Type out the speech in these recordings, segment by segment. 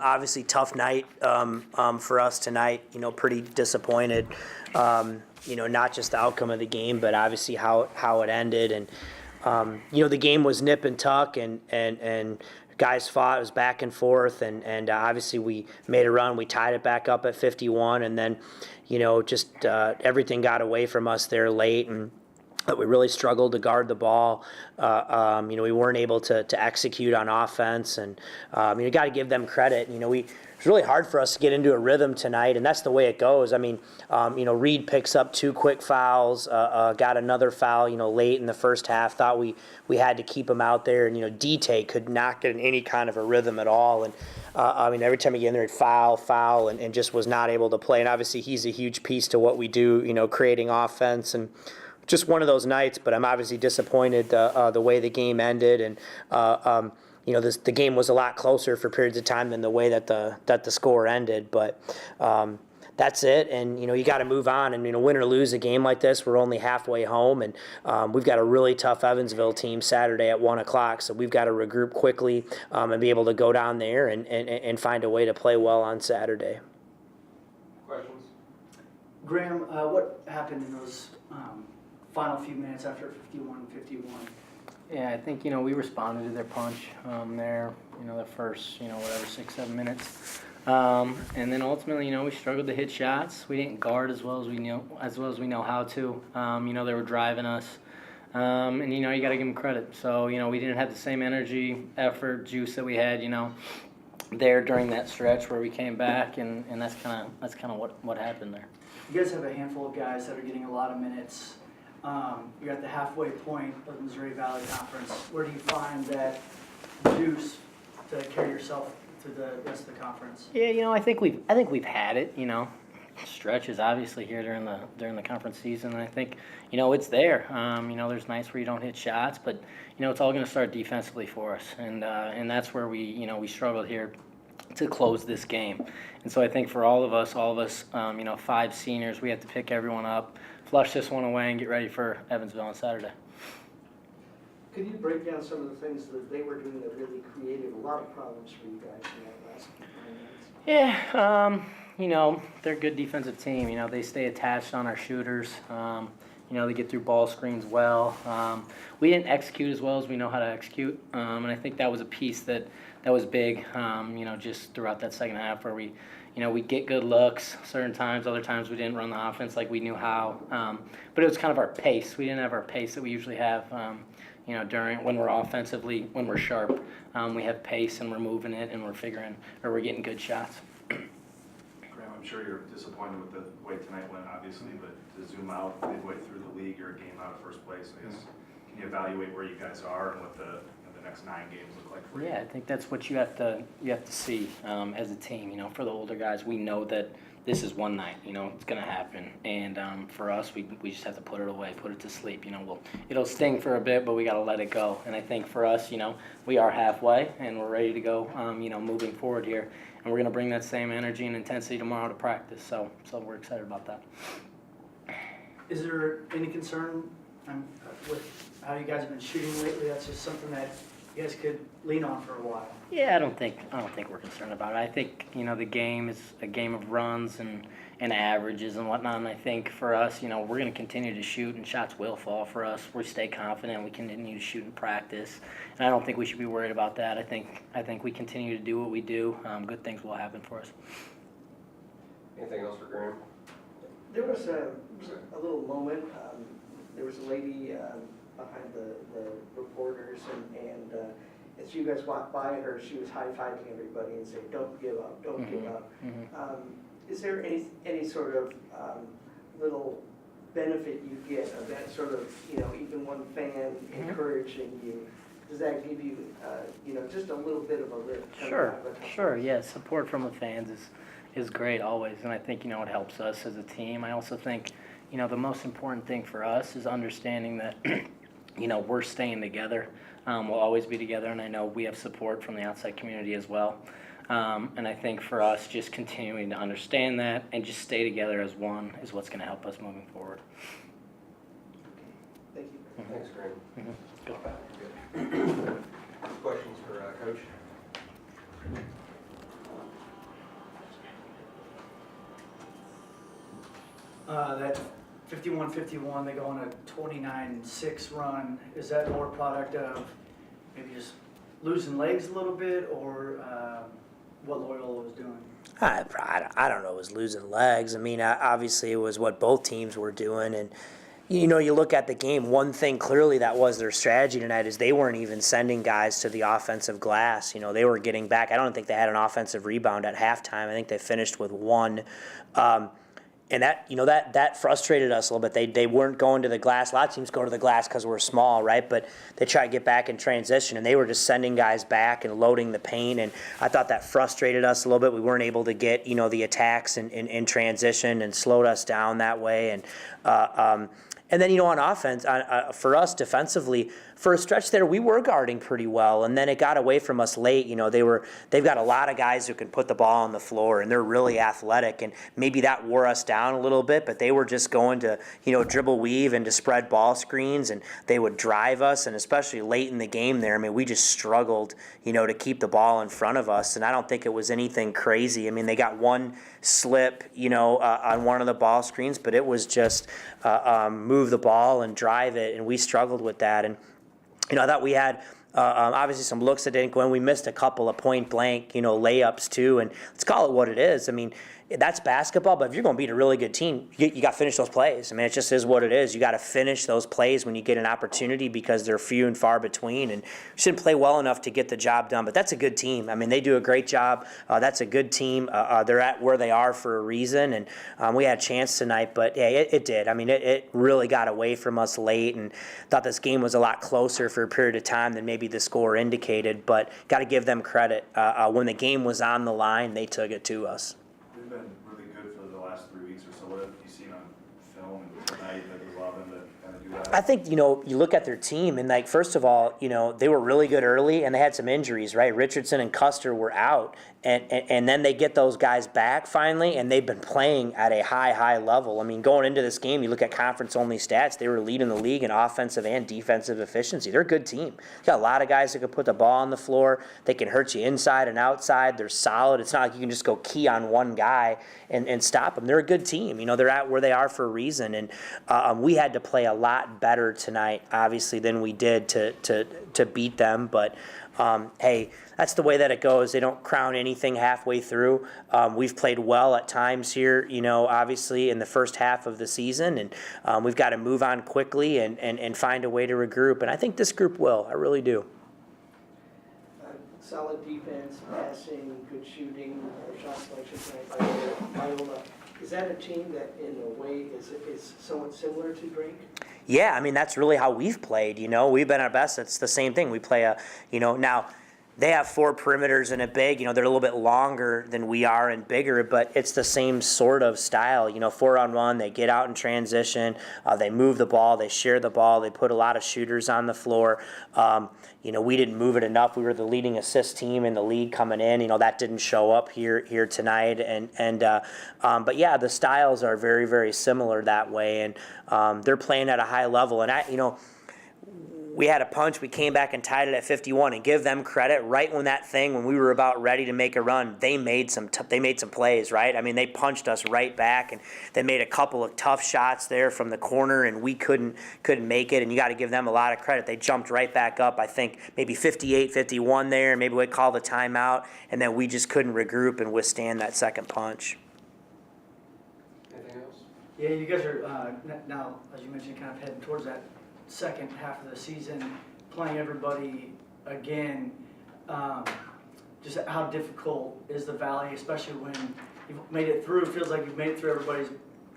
Obviously, tough night for us tonight. Pretty disappointed. Not just the outcome of the game, but obviously how it ended. And the game was nip and tuck, and guys fought. It was back and forth, and obviously we made a run. We tied it back up at 51, and then just everything got away from us there late, and we really struggled to guard the ball. We weren't able to execute on offense, and you got to give them credit. It's really hard for us to get into a rhythm tonight, and that's the way it goes. Reed picks up 2 quick fouls, got another foul, late in the first half. Thought we had to keep him out there, and D-Tay could not get in any kind of a rhythm at all. And every time he get in there, he'd foul, and just was not able to play. And obviously, he's a huge piece to what we do, creating offense and. Just one of those nights, but I'm obviously disappointed the way the game ended, and the game was a lot closer for periods of time than the way that the score ended. But that's it, and you got to move on. And win or lose a game like this, we're only halfway home, and we've got a really tough Evansville team Saturday at 1:00. So we've got to regroup quickly and be able to go down there and find a way to play well on Saturday. Questions? Graham, what happened in those final few minutes after 51-51? Yeah, I think, we responded to their punch there, the first, 6-7 minutes. And then ultimately, we struggled to hit shots. We didn't guard as well as we know how to. They were driving us. And, you got to give them credit. So, we didn't have the same energy, effort, juice that we had, there during that stretch where we came back, and that's kind of what happened there. You guys have a handful of guys that are getting a lot of minutes. You're at the halfway point of the Missouri Valley Conference. Where do you find that juice to carry yourself to the rest of the conference? Yeah, I think we've had it. Stretches obviously here during the conference season. And I think it's there. There's nights where you don't hit shots, but it's all going to start defensively for us, and that's where we struggled here to close this game. And so I think for all of us, 5 seniors, we have to pick everyone up, flush this one away, and get ready for Evansville on Saturday. Could you break down some of the things that they were doing that really created a lot of problems for you guys in that last 9 minutes? Yeah, they're a good defensive team. They stay attached on our shooters. They get through ball screens well. We didn't execute as well as we know how to execute, and I think that was a piece that was big, just throughout that second half where we get good looks certain times, other times we didn't run the offense like we knew how. But it was kind of our pace. We didn't have our pace that we usually have, during when we're offensively, when we're sharp. We have pace and we're moving it and we're getting good shots. Graham, I'm sure you're disappointed with the way tonight went, obviously, but to zoom out midway through the league, you're a game out of first place. I guess, can you evaluate where you guys are and what the next 9 games look like for you? Yeah, I think that's what you have to see as a team. For the older guys, we know that this is one night. It's going to happen, and for us, we just have to put it away, put it to sleep. It'll sting for a bit, but we got to let it go. And I think for us, we are halfway, and we're ready to go. Moving forward here, and we're going to bring that same energy and intensity tomorrow to practice. So we're excited about that. Is there any concern with how you guys have been shooting lately? That's just something that you guys could lean on for a while. Yeah, I don't think we're concerned about it. I think the game is a game of runs and averages and whatnot. And I think for us, we're going to continue to shoot, and shots will fall for us. We stay confident. We continue to shoot in practice, and I don't think we should be worried about that. I think we continue to do what we do. Good things will happen for us. Anything else for Graham? There was a little moment. There was a lady behind the reporters, and as you guys walked by her, she was high-fiving everybody and saying, "Don't give up, don't give up." Is there any sort of little benefit you get of that sort of, even one fan encouraging you? Does that give you, just a little bit of a lift? Sure. Yeah, support from the fans is great always, and I think, it helps us as a team. I also think, the most important thing for us is understanding that, we're staying together. We'll always be together, and I know we have support from the outside community as well. And I think for us, just continuing to understand that and just stay together as one is what's going to help us moving forward. Thank you. Thanks, Graham. Good. Questions for Coach? That 51-51, they go on a 29-6 run. Is that more product of maybe just losing legs a little bit, or what Loyola was doing? I don't know. It was losing legs. I mean, obviously it was what both teams were doing, and you look at the game. One thing clearly that was their strategy tonight is they weren't even sending guys to the offensive glass. They were getting back. I don't think they had an offensive rebound at halftime. I think they finished with one. And that frustrated us a little bit. They weren't going to the glass. A lot of teams go to the glass because we're small, right? But they try to get back in transition, and they were just sending guys back and loading the paint. And I thought that frustrated us a little bit. We weren't able to get the attacks in transition and slowed us down that way. And then, on offense, for us defensively, for a stretch there, we were guarding pretty well, and then it got away from us late. They've got a lot of guys who can put the ball on the floor, and they're really athletic, and maybe that wore us down a little bit, but they were just going to, dribble weave and to spread ball screens, and they would drive us, and especially late in the game there, I mean, we just struggled, to keep the ball in front of us, and I don't think it was anything crazy. I mean, they got one slip, on one of the ball screens, but it was just move the ball and drive it, and we struggled with that. And I thought we had obviously some looks that didn't go in. We missed a couple of point blank layups too, and let's call it what it is. I mean, that's basketball, but if you're going to beat a really good team, you got to finish those plays. I mean, it just is what it is. You got to finish those plays when you get an opportunity because they're few and far between, and you shouldn't play well enough to get the job done. But that's a good team. I mean, they do a great job. That's a good team. They're at where they are for a reason, and we had a chance tonight, but yeah, it did. I mean, it really got away from us late, and thought this game was a lot closer for a period of time than maybe the score indicated, but got to give them credit. When the game was on the line, they took it to us. They've been really good for the last 3 weeks or so. What have you seen on film and tonight that would allow them to kind of do that? I think, you look at their team, and, first of all, they were really good early, and they had some injuries, right? Richardson and Custer were out, and then they get those guys back finally, and they've been playing at a high level. I mean, going into this game, you look at conference-only stats, they were leading the league in offensive and defensive efficiency. They're a good team. They got a lot of guys that can put the ball on the floor. They can hurt you inside and outside. They're solid. It's not like you can just go key on one guy and stop them. They're a good team. They're at where they are for a reason, and we had to play a lot better tonight, obviously, than we did to beat them, but hey, that's the way that it goes. They don't crown anything halfway through. We've played well at times here, obviously in the first half of the season, and we've got to move on quickly and find a way to regroup, and I think this group will. I really do. Solid defense, passing, good shooting, shot selection tonight by Loyola. Is that a team that, in a way, is somewhat similar to Drake? Yeah, I mean, that's really how we've played, We've been our best. It's the same thing. We play now they have four perimeters and a big, they're a little bit longer than we are and bigger, but it's the same sort of style, 4-on-1, they get out in transition, they move the ball, they share the ball, they put a lot of shooters on the floor. We didn't move it enough. We were the leading assist team in the league coming in, that didn't show up here tonight, but yeah, the styles are very, very similar that way, and they're playing at a high level, and we had a punch. We came back and tied it at 51, and give them credit. Right when we were about ready to make a run, they made some plays, right? I mean, they punched us right back, and they made a couple of tough shots there from the corner, and we couldn't make it. And you got to give them a lot of credit. They jumped right back up. I think maybe 58, 51 there. Maybe we called the timeout, and then we just couldn't regroup and withstand that second punch. Anything else? Yeah, you guys are now, as you mentioned, kind of heading towards that second half of the season, playing everybody again. Just how difficult is the Valley, especially when you've made it through? It feels like you've made it through everybody's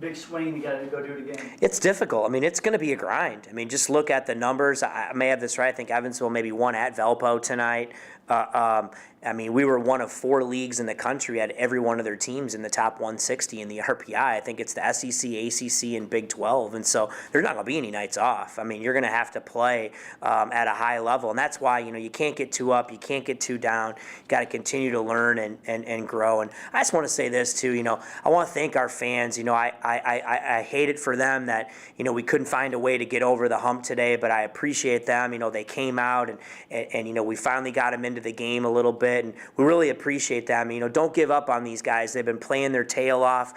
big swing. You got to go do it again. It's difficult. I mean, it's going to be a grind. I mean, just look at the numbers. I may have this right. I think Evansville maybe won at Valpo tonight. I mean, we were one of 4 leagues in the country, had every one of their teams in the top 160 in the RPI. I think it's the SEC, ACC, and Big 12. And so there's not going to be any nights off. I mean, you're going to have to play at a high level. And that's why, you can't get too up. You can't get too down. You got to continue to learn and grow. And I just want to say this, too. I want to thank our fans. I hate it for them that, we couldn't find a way to get over the hump today. But I appreciate them. They came out and we finally got them in into the game a little bit, and we really appreciate them. Don't give up on these guys. They've been playing their tail off.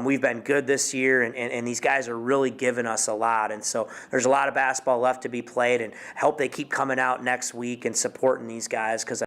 We've been good this year, and these guys are really giving us a lot. And so there's a lot of basketball left to be played, and I hope they keep coming out next week and supporting these guys because